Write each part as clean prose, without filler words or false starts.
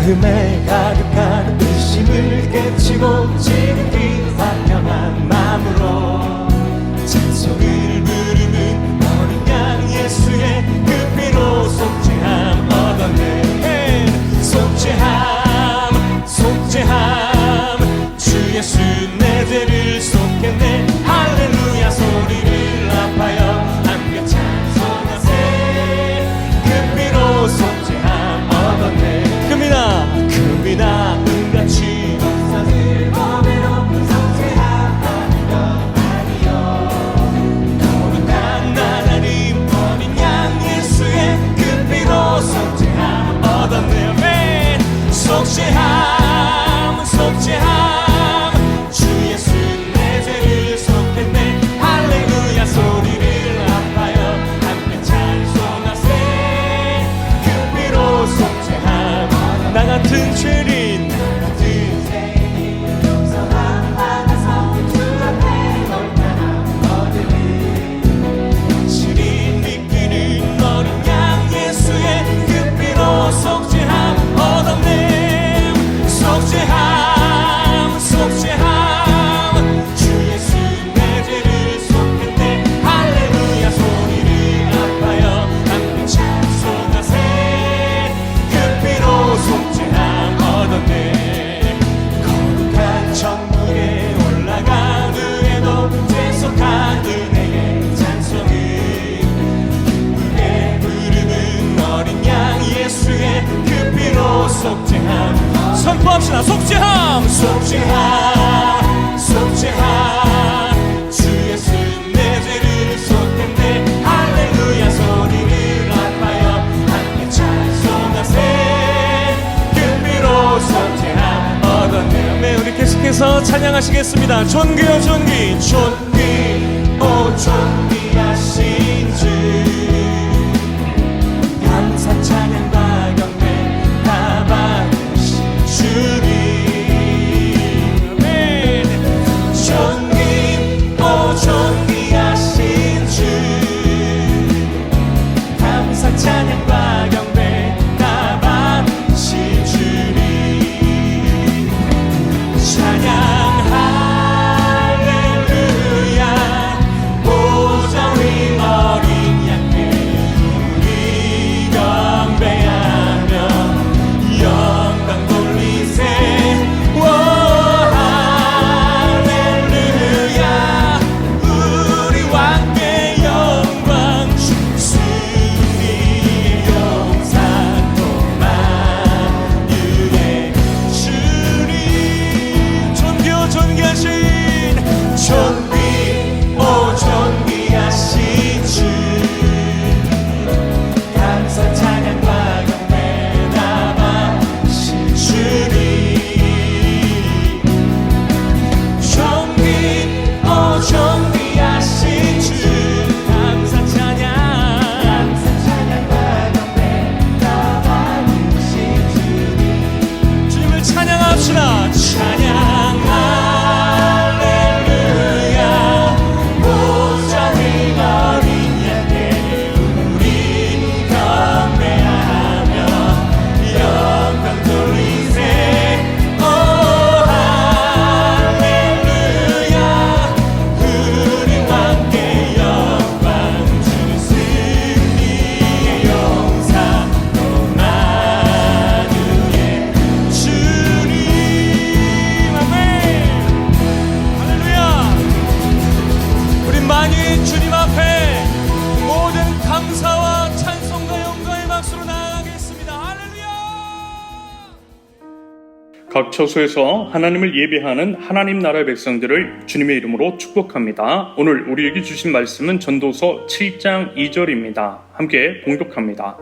마음에 가득한 의심을 깨치고 지극히 화평한 마음으로 찬송을 부르는 어린 양 예수의 그 피로 속죄함 얻었네. 속죄함 속죄함 주 예수 내 죄를 속했네. 할렐루야 소리를 아파요 함께 찬송하세. 그 피로 속죄함 얻었네. 금이나 은같이 역사를 범해로 속죄함 받는 것 아니요. 거룩한 하나님 어린 양 예수의 그 피로 속죄함 얻었네. 아멘. 속죄함 속죄함 주 예수 내 죄를 속했네. 할렐루야 소리를 아파요 함께 찬송하세. 그 피로 속죄함 나 같은 죄인 용서함 받아서 주 앞에 얼마나 얻으리. 진리 이끄는 어린 양 예수의 그 피로 속죄함 얻었네. 속죄함 속죄함 주 예수 내 죄를 속했네. 할렐루야 소리를 아파요 함께 찬송하세. 그 피로 속죄함 얻었네. 거룩한 천국에 올라간 후에도 죄속한 은혜의 찬송을 기쁘게 부르는 어린 양 예수의 그 피로 속죄함 선포합시다. 속죄함 속죄함 속죄함 주 예수 내 죄를 속했네. 할렐루야 소리를 아파요 함께 찬송하세. 그 피로 속죄함 얻었네. 네, 우리 계속해서 찬양하시겠습니다. 존귀요 존귀 존귀 오 존귀하신 주 감사 찬양과 경배 다 받으신 주님. 아멘. 존귀 오 존귀하신 주 감사 찬양과 경배 다 받으신 주님. 찬양 할렐루야 보좌 위 어린 양께 우리 경배하며 영광 돌리세. 오 할렐루야 우리 왕께 영광 주시니 용산 동만유의 주님. 존귀 존귀하신 존귀 오 존귀하신 주 감사 찬양과 경배 다 받으신 주님. 존귀 오 존귀하신 주 감사 찬양과 경배 다 받으신 주님. 주님을 찬양합시다. 찬양 할렐루야 보좌 위 어린 양께 우리 경배하며 영광 돌리세. 오 할렐루야 우리 왕께 영광 주시니 용사 동만유의 주님. 아멘. 할렐루야. 우리 만유의 주님 앞에 모든 감사와 찬송과 영광의 박수로 나아가겠습니다. 할렐루야. 각 처소에서 하나님을 예배하는 하나님 나라의 백성들을 주님의 이름으로 축복합니다. 오늘 우리에게 주신 말씀은 전도서 7장 2절입니다. 함께 봉독합니다.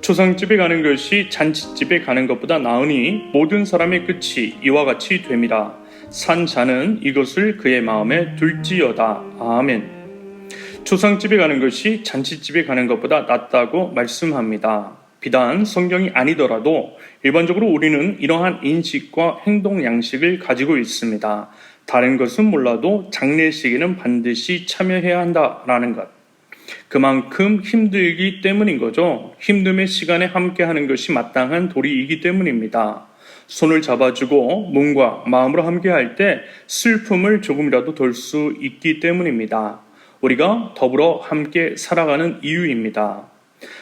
초상집에 가는 것이 잔치집에 가는 것보다 나으니 모든 사람의 끝이 이와 같이 됨이라. 산 자는 이것을 그의 마음에 둘지어다. 아멘. 초상집에 가는 것이 잔치집에 가는 것보다 낫다고 말씀합니다. 비단 성경이 아니더라도 일반적으로 우리는 이러한 인식과 행동 양식을 가지고 있습니다. 다른 것은 몰라도 장례식에는 반드시 참여해야 한다라는 것. 그만큼 힘들기 때문인 거죠. 힘듦의 시간에 함께하는 것이 마땅한 도리이기 때문입니다. 손을 잡아주고 몸과 마음으로 함께할 때 슬픔을 조금이라도 덜 수 있기 때문입니다. 우리가 더불어 함께 살아가는 이유입니다.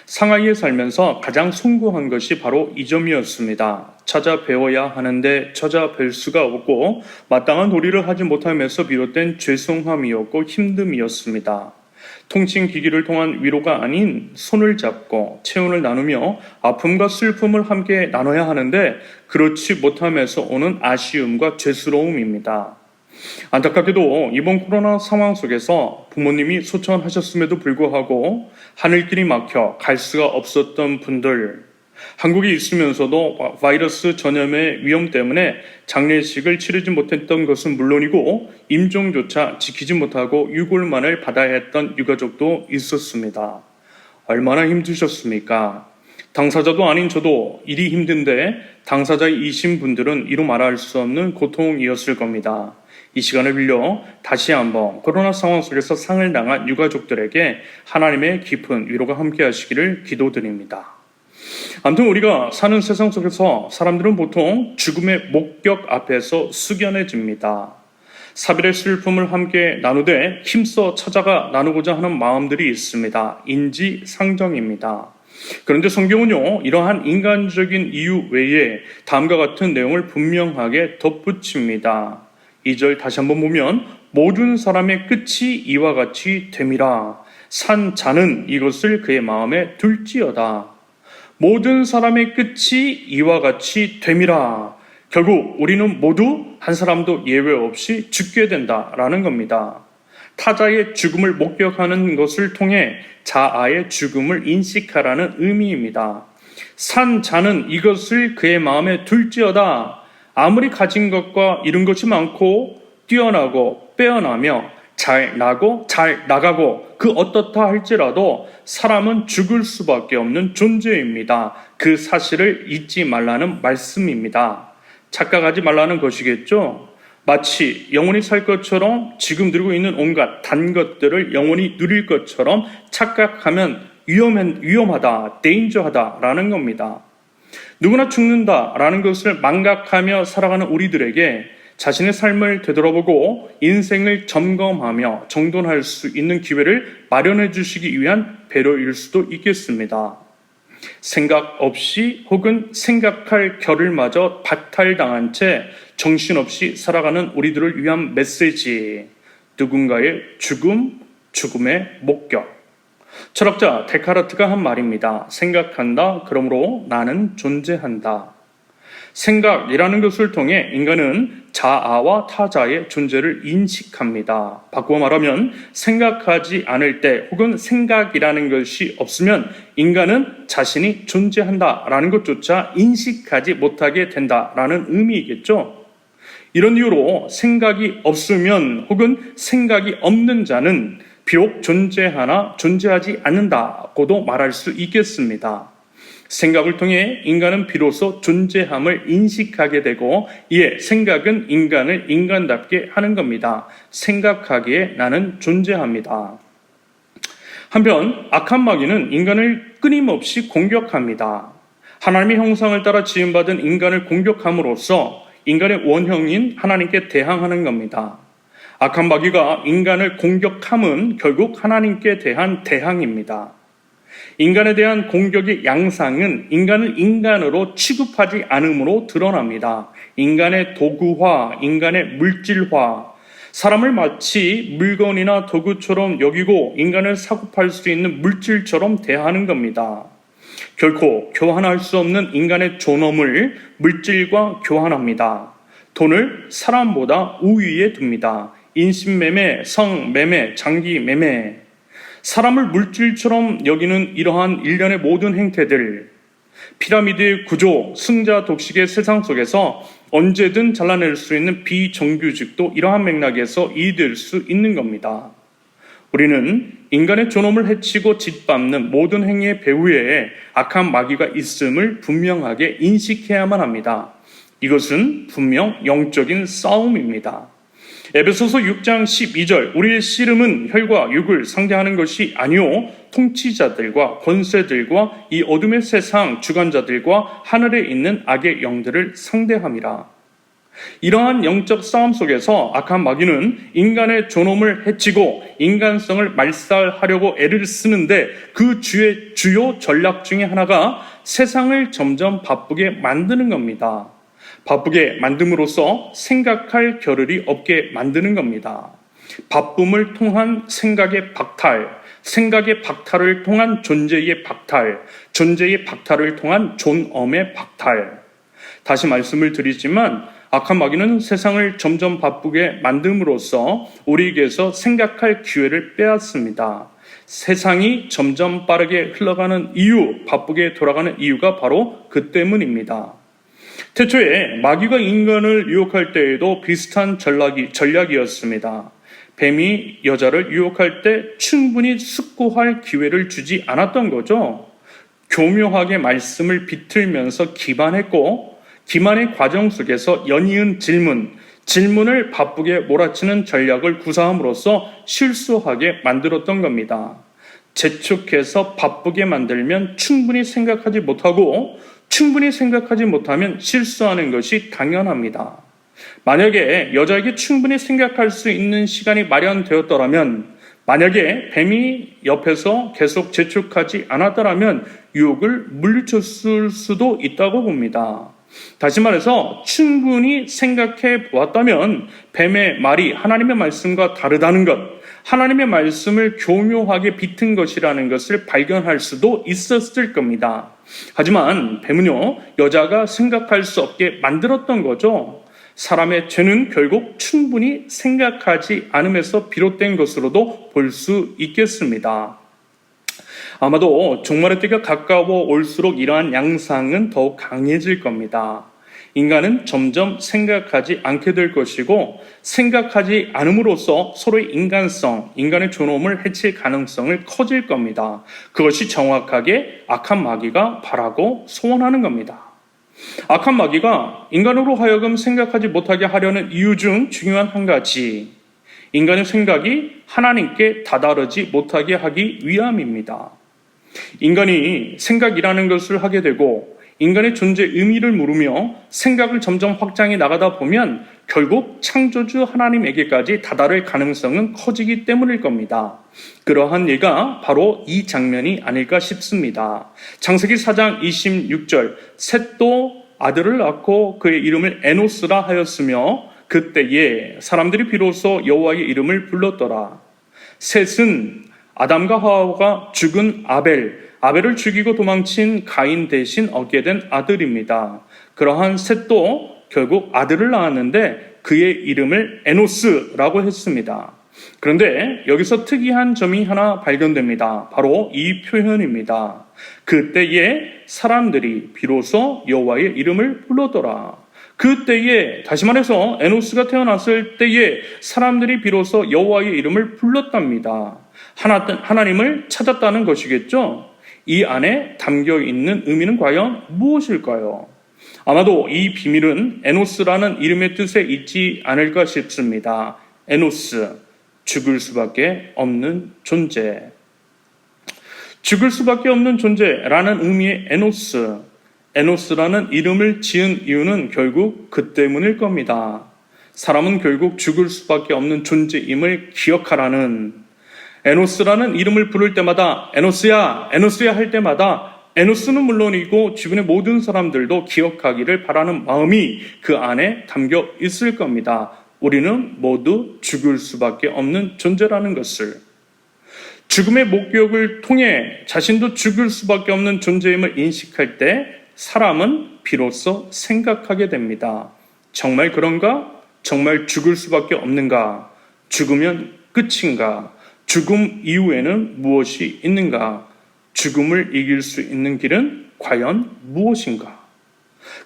상하이에 살면서 가장 숭고한 것이 바로 이 점이었습니다. 찾아뵈어야 하는데 찾아뵐 수가 없고 마땅한 도리를 하지 못하면서 비롯된 죄송함이었고 힘듦이었습니다. 통칭기기를 통한 위로가 아닌 손을 잡고 체온을 나누며 아픔과 슬픔을 함께 나눠야 하는데 그렇지 못하면서 오는 아쉬움과 죄스러움입니다. 안타깝게도 이번 코로나 상황 속에서 부모님이 소천하셨음에도 불구하고 하늘길이 막혀 갈 수가 없었던 분들, 한국에 있으면서도 바이러스 전염의 위험 때문에 장례식을 치르지 못했던 것은 물론이고 임종조차 지키지 못하고 유골만을 받아야 했던 유가족도 있었습니다. 얼마나 힘드셨습니까? 당사자도 아닌 저도 일이 힘든데 당사자이신 분들은 이루 말할 수 없는 고통이었을 겁니다. 이 시간을 빌려 다시 한번 코로나 상황 속에서 상을 당한 유가족들에게 하나님의 깊은 위로가 함께 하시기를 기도드립니다. 아무튼 우리가 사는 세상 속에서 사람들은 보통 죽음의 목격 앞에서 숙연해집니다. 사별의 슬픔을 함께 나누되 힘써 찾아가 나누고자 하는 마음들이 있습니다. 인지상정입니다. 그런데 성경은요, 이러한 인간적인 이유 외에 다음과 같은 내용을 분명하게 덧붙입니다. 2절 다시 한번 보면 모든 사람의 끝이 이와 같이 됨이라. 산 자는 이것을 그의 마음에 둘지어다. 모든 사람의 끝이 이와 같이 됨이라. 결국 우리는 모두 한 사람도 예외 없이 죽게 된다라는 겁니다. 타자의 죽음을 목격하는 것을 통해 자아의 죽음을 인식하라는 의미입니다. 산 자는 이것을 그의 마음에 둘지어다. 아무리 가진 것과 이룬 것이 많고 뛰어나고 빼어나며 잘 나고 잘 나가고 그 어떻다 할지라도 사람은 죽을 수밖에 없는 존재입니다. 그 사실을 잊지 말라는 말씀입니다. 착각하지 말라는 것이겠죠. 마치 영원히 살 것처럼 지금 누리고 있는 온갖 단 것들을 영원히 누릴 것처럼 착각하면 위험하다, 데인저하다라는 겁니다. 누구나 죽는다라는 것을 망각하며 살아가는 우리들에게 자신의 삶을 되돌아보고 인생을 점검하며 정돈할 수 있는 기회를 마련해 주시기 위한 배려일 수도 있겠습니다. 생각 없이 혹은 생각할 겨를 마저 박탈당한 채 정신없이 살아가는 우리들을 위한 메시지, 누군가의 죽음, 죽음의 목격. 철학자 데카르트가 한 말입니다. 생각한다, 그러므로 나는 존재한다. 생각이라는 것을 통해 인간은 자아와 타자의 존재를 인식합니다. 바꾸어 말하면 생각하지 않을 때 혹은 생각이라는 것이 없으면 인간은 자신이 존재한다라는 것조차 인식하지 못하게 된다라는 의미이겠죠. 이런 이유로 생각이 없으면 혹은 생각이 없는 자는 비록 존재하나 존재하지 않는다고도 말할 수 있겠습니다. 생각을 통해 인간은 비로소 존재함을 인식하게 되고 이에 생각은 인간을 인간답게 하는 겁니다. 생각하기에 나는 존재합니다. 한편 악한 마귀는 인간을 끊임없이 공격합니다. 하나님의 형상을 따라 지음받은 인간을 공격함으로써 인간의 원형인 하나님께 대항하는 겁니다. 악한 마귀가 인간을 공격함은 결국 하나님께 대한 대항입니다. 인간에 대한 공격의 양상은 인간을 인간으로 취급하지 않음으로 드러납니다. 인간의 도구화, 인간의 물질화, 사람을 마치 물건이나 도구처럼 여기고 인간을 사고팔 수 있는 물질처럼 대하는 겁니다. 결코 교환할 수 없는 인간의 존엄을 물질과 교환합니다. 돈을 사람보다 우위에 둡니다. 인신매매, 성매매, 장기매매, 사람을 물질처럼 여기는 이러한 일련의 모든 행태들, 피라미드의 구조, 승자 독식의 세상 속에서 언제든 잘라낼 수 있는 비정규직도 이러한 맥락에서 이해될 수 있는 겁니다. 우리는 인간의 존엄을 해치고 짓밟는 모든 행위의 배후에 악한 마귀가 있음을 분명하게 인식해야만 합니다. 이것은 분명 영적인 싸움입니다. 에베소서 6장 12절 우리의 씨름은 혈과 육을 상대하는 것이 아니요 통치자들과 권세들과 이 어둠의 세상 주관자들과 하늘에 있는 악의 영들을 상대함이라. 이러한 영적 싸움 속에서 악한 마귀는 인간의 존엄을 해치고 인간성을 말살하려고 애를 쓰는데 그 주요 전략 중에 하나가 세상을 점점 바쁘게 만드는 겁니다. 바쁘게 만듦으로써 생각할 겨를이 없게 만드는 겁니다. 바쁨을 통한 생각의 박탈, 생각의 박탈을 통한 존재의 박탈, 존재의 박탈을 통한 존엄의 박탈. 다시 말씀을 드리지만 악한 마귀는 세상을 점점 바쁘게 만듦으로써 우리에게서 생각할 기회를 빼앗습니다. 세상이 점점 빠르게 흘러가는 이유, 바쁘게 돌아가는 이유가 바로 그 때문입니다. 태초에 마귀가 인간을 유혹할 때에도 비슷한 전략이었습니다. 뱀이 여자를 유혹할 때 충분히 숙고할 기회를 주지 않았던 거죠. 교묘하게 말씀을 비틀면서 기반했고 기만의 과정 속에서 연이은 질문을 바쁘게 몰아치는 전략을 구사함으로써 실수하게 만들었던 겁니다. 재촉해서 바쁘게 만들면 충분히 생각하지 못하고 충분히 생각하지 못하면 실수하는 것이 당연합니다. 만약에 여자에게 충분히 생각할 수 있는 시간이 마련되었더라면, 만약에 뱀이 옆에서 계속 재촉하지 않았더라면 유혹을 물리쳤을 수도 있다고 봅니다. 다시 말해서 충분히 생각해 보았다면 뱀의 말이 하나님의 말씀과 다르다는 것, 하나님의 말씀을 교묘하게 비튼 것이라는 것을 발견할 수도 있었을 겁니다. 하지만 뱀은요, 여자가 생각할 수 없게 만들었던 거죠. 사람의 죄는 결국 충분히 생각하지 않음에서 비롯된 것으로도 볼 수 있겠습니다. 아마도 종말의 때가 가까워 올수록 이러한 양상은 더욱 강해질 겁니다. 인간은 점점 생각하지 않게 될 것이고 생각하지 않음으로써 서로의 인간성, 인간의 존엄을 해칠 가능성을 커질 겁니다. 그것이 정확하게 악한 마귀가 바라고 소원하는 겁니다. 악한 마귀가 인간으로 하여금 생각하지 못하게 하려는 이유 중 중요한 한 가지, 인간의 생각이 하나님께 다다르지 못하게 하기 위함입니다. 인간이 생각이라는 것을 하게 되고 인간의 존재 의미를 물으며 생각을 점점 확장해 나가다 보면 결국 창조주 하나님에게까지 다다를 가능성은 커지기 때문일 겁니다. 그러한 예가 바로 이 장면이 아닐까 싶습니다. 창세기 4장 26절, 셋도 아들을 낳고 그의 이름을 에노스라 하였으며 그때에 사람들이 비로소 여호와의 이름을 불렀더라. 셋은 아담과 하와가 죽은 아벨을 죽이고 도망친 가인 대신 얻게 된 아들입니다. 그러한 셋도 결국 아들을 낳았는데 그의 이름을 에노스라고 했습니다. 그런데 여기서 특이한 점이 하나 발견됩니다. 바로 이 표현입니다. 그때에 사람들이 비로소 여호와의 이름을 불렀더라. 그때에, 다시 말해서 에노스가 태어났을 때에 사람들이 비로소 여호와의 이름을 불렀답니다. 하나님을 찾았다는 것이겠죠. 이 안에 담겨 있는 의미는 과연 무엇일까요? 아마도 이 비밀은 에노스라는 이름의 뜻에 있지 않을까 싶습니다. 에노스, 죽을 수밖에 없는 존재. 죽을 수밖에 없는 존재라는 의미의 에노스라는 이름을 지은 이유는 결국 그 때문일 겁니다. 사람은 결국 죽을 수밖에 없는 존재임을 기억하라는, 에노스라는 이름을 부를 때마다 에노스야 할 때마다 에노스는 물론이고 주변의 모든 사람들도 기억하기를 바라는 마음이 그 안에 담겨 있을 겁니다. 우리는 모두 죽을 수밖에 없는 존재라는 것을. 죽음의 목격을 통해 자신도 죽을 수밖에 없는 존재임을 인식할 때 사람은 비로소 생각하게 됩니다. 정말 그런가? 정말 죽을 수밖에 없는가? 죽으면 끝인가? 죽음 이후에는 무엇이 있는가? 죽음을 이길 수 있는 길은 과연 무엇인가?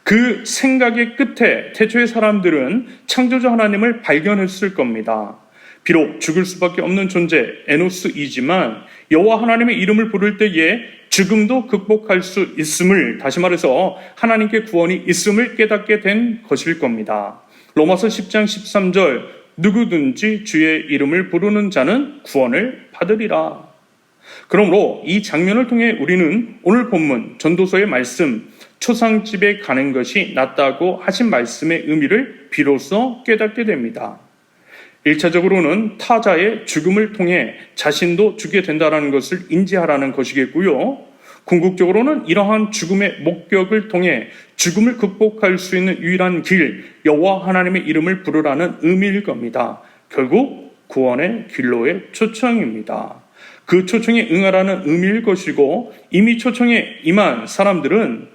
그 생각의 끝에 태초의 사람들은 창조주 하나님을 발견했을 겁니다. 비록 죽을 수밖에 없는 존재 에노스이지만 여호와 하나님의 이름을 부를 때에 죽음도 극복할 수 있음을, 다시 말해서 하나님께 구원이 있음을 깨닫게 된 것일 겁니다. 로마서 10장 13절, 누구든지 주의 이름을 부르는 자는 구원을 받으리라. 그러므로 이 장면을 통해 우리는 오늘 본문 전도서의 말씀, 초상집에 가는 것이 낫다고 하신 말씀의 의미를 비로소 깨닫게 됩니다. 1차적으로는 타자의 죽음을 통해 자신도 죽게 된다는 것을 인지하라는 것이겠고요. 궁극적으로는 이러한 죽음의 목격을 통해 죽음을 극복할 수 있는 유일한 길, 여호와 하나님의 이름을 부르라는 의미일 겁니다. 결국 구원의 길로의 초청입니다. 그 초청에 응하라는 의미일 것이고, 이미 초청에 임한 사람들은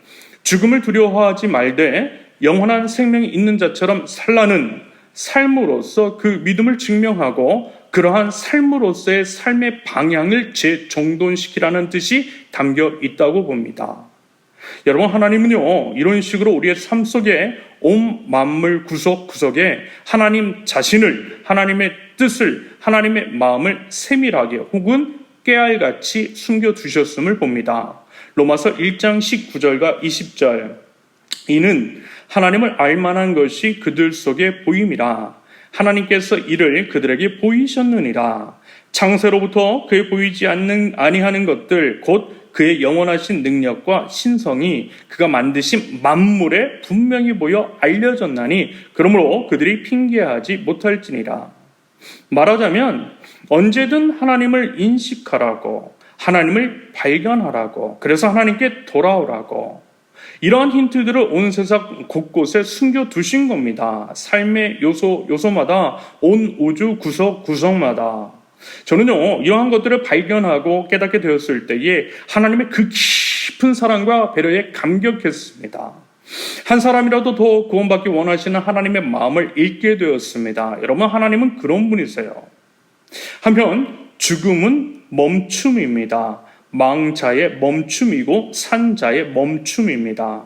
죽음을 두려워하지 말되 영원한 생명이 있는 자처럼 살라는 삶으로서 그 믿음을 증명하고, 그러한 삶으로서의 삶의 방향을 재정돈시키라는 뜻이 담겨 있다고 봅니다. 여러분, 하나님은요, 이런 식으로 우리의 삶 속에 온 만물 구석구석에 하나님 자신을, 하나님의 뜻을, 하나님의 마음을 세밀하게 혹은 깨알같이 숨겨두셨음을 봅니다. 로마서 1장 19절과 20절. 이는 하나님을 알만한 것이 그들 속에 보임이라. 하나님께서 이를 그들에게 보이셨느니라. 창세로부터 그에 보이지 아니하는 것들, 곧 그의 영원하신 능력과 신성이 그가 만드신 만물에 분명히 보여 알려졌나니 그러므로 그들이 핑계하지 못할지니라. 말하자면 언제든 하나님을 인식하라고, 하나님을 발견하라고, 그래서 하나님께 돌아오라고, 이러한 힌트들을 온 세상 곳곳에 숨겨두신 겁니다. 삶의 요소마다, 온 우주 구석구석마다. 저는요, 이러한 것들을 발견하고 깨닫게 되었을 때에 하나님의 그 깊은 사랑과 배려에 감격했습니다. 한 사람이라도 더 구원받기 원하시는 하나님의 마음을 읽게 되었습니다. 여러분, 하나님은 그런 분이세요. 한편 죽음은 멈춤입니다. 망자의 멈춤이고 산자의 멈춤입니다.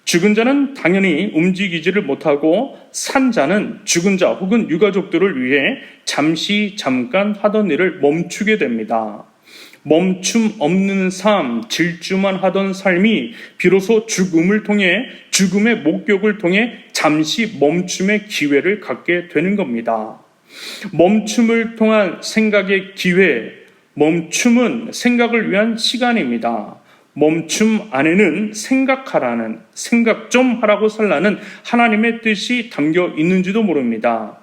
죽은 자는 당연히 움직이지를 못하고, 산자는 죽은 자 혹은 유가족들을 위해 잠깐 하던 일을 멈추게 됩니다. 멈춤 없는 삶, 질주만 하던 삶이 비로소 죽음을 통해, 죽음의 목격을 통해 잠시 멈춤의 기회를 갖게 되는 겁니다. 멈춤을 통한 생각의 기회, 멈춤은 생각을 위한 시간입니다. 멈춤 안에는 생각하라는, 생각 좀 하라고 살라는 하나님의 뜻이 담겨 있는지도 모릅니다.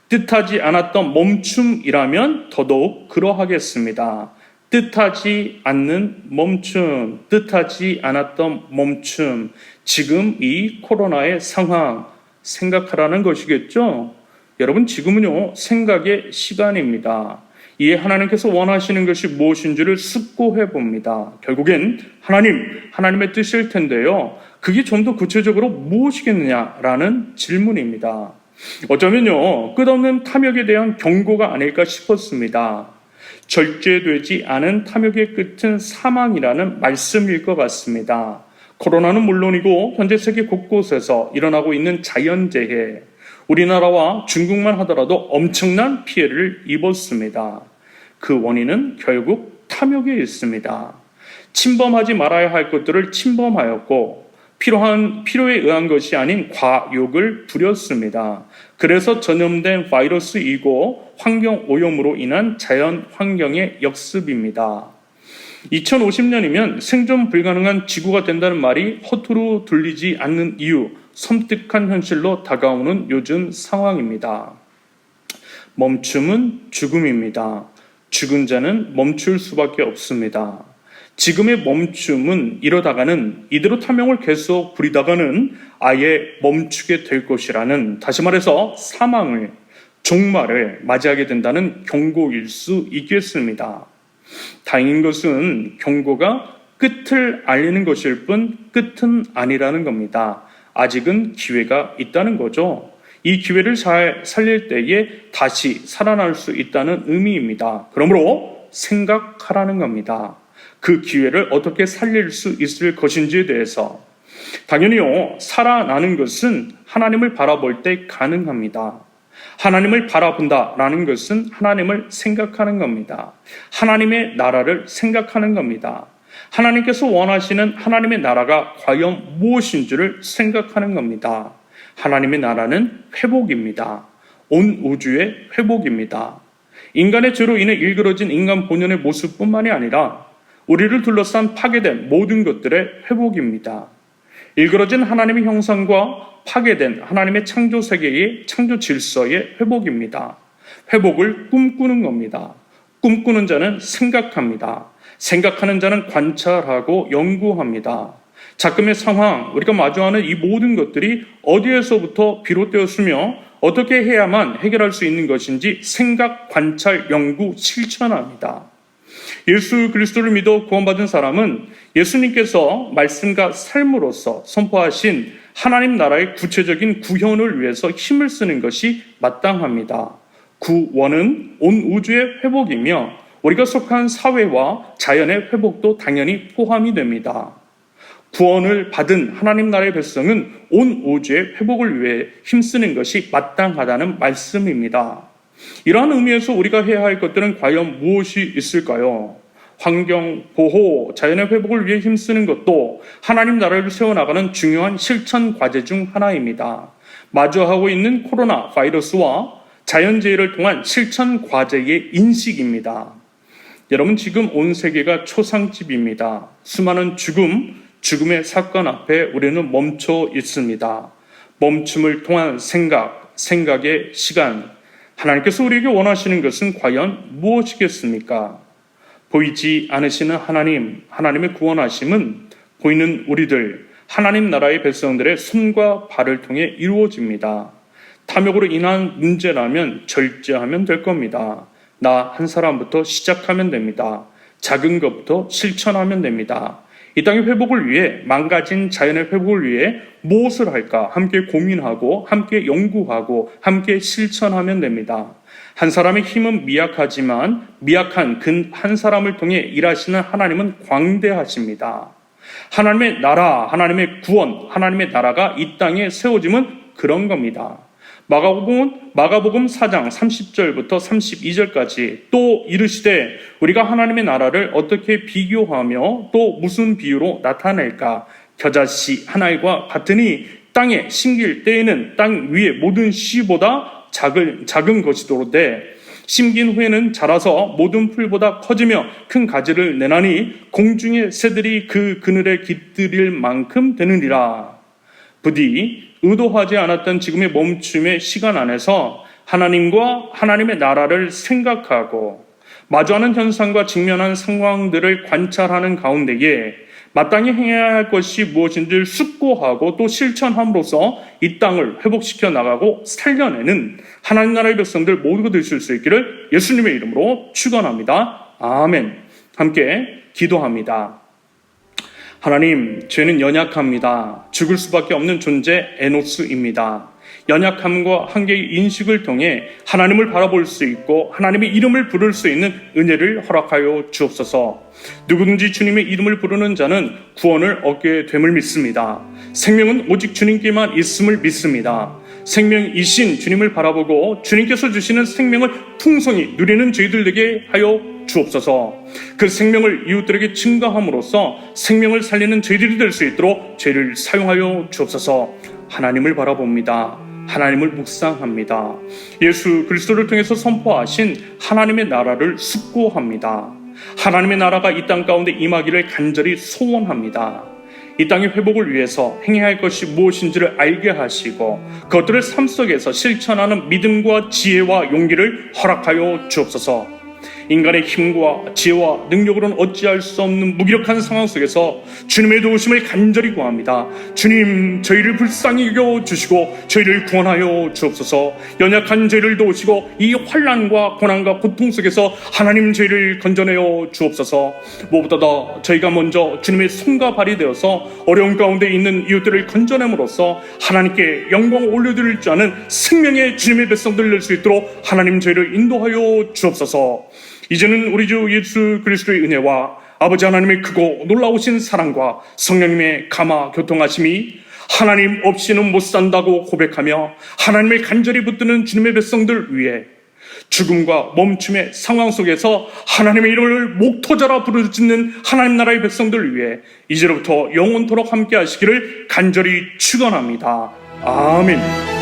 뜻하지 않았던 멈춤이라면 더더욱 그러하겠습니다. 뜻하지 않는 멈춤, 뜻하지 않았던 멈춤, 지금 이 코로나의 상황 생각하라는 것이겠죠? 여러분, 지금은요, 생각의 시간입니다. 이에 하나님께서 원하시는 것이 무엇인지를 숙고해 봅니다. 결국엔 하나님의 뜻일 텐데요. 그게 좀 더 구체적으로 무엇이겠느냐라는 질문입니다. 어쩌면요, 끝없는 탐욕에 대한 경고가 아닐까 싶었습니다. 절제되지 않은 탐욕의 끝은 사망이라는 말씀일 것 같습니다. 코로나는 물론이고 현재 세계 곳곳에서 일어나고 있는 자연재해, 우리나라와 중국만 하더라도 엄청난 피해를 입었습니다. 그 원인은 결국 탐욕에 있습니다. 침범하지 말아야 할 것들을 침범하였고, 필요에 의한 것이 아닌 과욕을 부렸습니다. 그래서 전염된 바이러스이고 환경 오염으로 인한 자연 환경의 역습입니다. 2050년이면 생존 불가능한 지구가 된다는 말이 허투루 들리지 않는 이유, 섬뜩한 현실로 다가오는 요즘 상황입니다. 멈춤은 죽음입니다. 죽은 자는 멈출 수밖에 없습니다. 지금의 멈춤은 이러다가는, 이대로 탐욕을 계속 부리다가는 아예 멈추게 될 것이라는, 다시 말해서 사망을, 종말을 맞이하게 된다는 경고일 수 있겠습니다. 다행인 것은 경고가 끝을 알리는 것일 뿐 끝은 아니라는 겁니다. 아직은 기회가 있다는 거죠. 이 기회를 잘 살릴 때에 다시 살아날 수 있다는 의미입니다. 그러므로 생각하라는 겁니다. 그 기회를 어떻게 살릴 수 있을 것인지에 대해서. 당연히요, 살아나는 것은 하나님을 바라볼 때 가능합니다. 하나님을 바라본다라는 것은 하나님을 생각하는 겁니다. 하나님의 나라를 생각하는 겁니다. 하나님께서 원하시는 하나님의 나라가 과연 무엇인지를 생각하는 겁니다. 하나님의 나라는 회복입니다. 온 우주의 회복입니다. 인간의 죄로 인해 일그러진 인간 본연의 모습뿐만이 아니라 우리를 둘러싼 파괴된 모든 것들의 회복입니다. 일그러진 하나님의 형상과 파괴된 하나님의 창조 세계의 창조 질서의 회복입니다. 회복을 꿈꾸는 겁니다. 꿈꾸는 자는 생각합니다. 생각하는 자는 관찰하고 연구합니다. 작금의 상황, 우리가 마주하는 이 모든 것들이 어디에서부터 비롯되었으며 어떻게 해야만 해결할 수 있는 것인지 생각, 관찰, 연구, 실천합니다. 예수 그리스도를 믿어 구원받은 사람은 예수님께서 말씀과 삶으로서 선포하신 하나님 나라의 구체적인 구현을 위해서 힘을 쓰는 것이 마땅합니다. 구원은 온 우주의 회복이며 우리가 속한 사회와 자연의 회복도 당연히 포함이 됩니다. 구원을 받은 하나님 나라의 백성은 온 우주의 회복을 위해 힘쓰는 것이 마땅하다는 말씀입니다. 이러한 의미에서 우리가 해야 할 것들은 과연 무엇이 있을까요? 환경, 보호, 자연의 회복을 위해 힘쓰는 것도 하나님 나라를 세워나가는 중요한 실천 과제 중 하나입니다. 마주하고 있는 코로나 바이러스와 자연재해를 통한 실천 과제의 인식입니다. 여러분, 지금 온 세계가 초상집입니다. 수많은 죽음의 사건 앞에 우리는 멈춰 있습니다. 멈춤을 통한 생각의 시간, 하나님께서 우리에게 원하시는 것은 과연 무엇이겠습니까? 보이지 않으시는 하나님의 구원하심은 보이는 우리들, 하나님 나라의 백성들의 손과 발을 통해 이루어집니다. 탐욕으로 인한 문제라면 절제하면 될 겁니다. 나 한 사람부터 시작하면 됩니다. 작은 것부터 실천하면 됩니다. 이 땅의 회복을 위해, 망가진 자연의 회복을 위해 무엇을 할까 함께 고민하고 함께 연구하고 함께 실천하면 됩니다. 한 사람의 힘은 미약하지만 미약한 그 한 사람을 통해 일하시는 하나님은 광대하십니다. 하나님의 나라, 하나님의 구원, 하나님의 나라가 이 땅에 세워짐은 그런 겁니다. 마가복음 4장 30절부터 32절까지 또 이르시되 우리가 하나님의 나라를 어떻게 비교하며 또 무슨 비유로 나타낼까? 겨자씨 한 알과 같으니 땅에 심길 때에는 땅 위의 모든 씨보다 작은 것이도로되 심긴 후에는 자라서 모든 풀보다 커지며 큰 가지를 내나니 공중의 새들이 그 그늘에 깃들일 만큼 되느니라. 부디 의도하지 않았던 지금의 멈춤의 시간 안에서 하나님과 하나님의 나라를 생각하고 마주하는 현상과 직면한 상황들을 관찰하는 가운데에 마땅히 해야 할 것이 무엇인지를 숙고하고 또 실천함으로써 이 땅을 회복시켜 나가고 살려내는 하나님 나라의 백성들 모두가 되실 수 있기를 예수님의 이름으로 축원합니다. 아멘. 함께 기도합니다. 하나님, 죄는 연약합니다. 죽을 수밖에 없는 존재 에노스입니다. 연약함과 한계의 인식을 통해 하나님을 바라볼 수 있고 하나님의 이름을 부를 수 있는 은혜를 허락하여 주옵소서. 누구든지 주님의 이름을 부르는 자는 구원을 얻게 됨을 믿습니다. 생명은 오직 주님께만 있음을 믿습니다. 생명이신 주님을 바라보고 주님께서 주시는 생명을 풍성히 누리는 저희들 되게 하여 주옵소서. 그 생명을 이웃들에게 증거함으로써 생명을 살리는 저희들이 될 수 있도록 죄를 사용하여 주옵소서. 하나님을 바라봅니다. 하나님을 묵상합니다. 예수 그리스도를 통해서 선포하신 하나님의 나라를 숙고합니다. 하나님의 나라가 이 땅 가운데 임하기를 간절히 소원합니다. 이 땅의 회복을 위해서 행해야 할 것이 무엇인지를 알게 하시고 그것들을 삶 속에서 실천하는 믿음과 지혜와 용기를 허락하여 주옵소서. 인간의 힘과 지혜와 능력으로는 어찌할 수 없는 무기력한 상황 속에서 주님의 도우심을 간절히 구합니다. 주님, 저희를 불쌍히 여겨주시고 저희를 구원하여 주옵소서. 연약한 저희를 도우시고 이 환난과 고난과 고통 속에서 하나님 저희를 건져내어 주옵소서. 무엇보다 저희가 먼저 주님의 손과 발이 되어서 어려운 가운데 있는 이웃들을 건져냄으로써 하나님께 영광을 올려드릴 줄 아는 생명의 주님의 백성들 될 수 있도록 하나님 저희를 인도하여 주옵소서. 이제는 우리 주 예수 그리스도의 은혜와 아버지 하나님의 크고 놀라우신 사랑과 성령님의 감화 교통하심이 하나님 없이는 못 산다고 고백하며 하나님을 간절히 붙드는 주님의 백성들 위해 죽음과 멈춤의 상황 속에서 하나님의 이름을 목토자라 부르짖는 하나님 나라의 백성들 위해 이제로부터 영원토록 함께 하시기를 간절히 축원합니다. 아멘.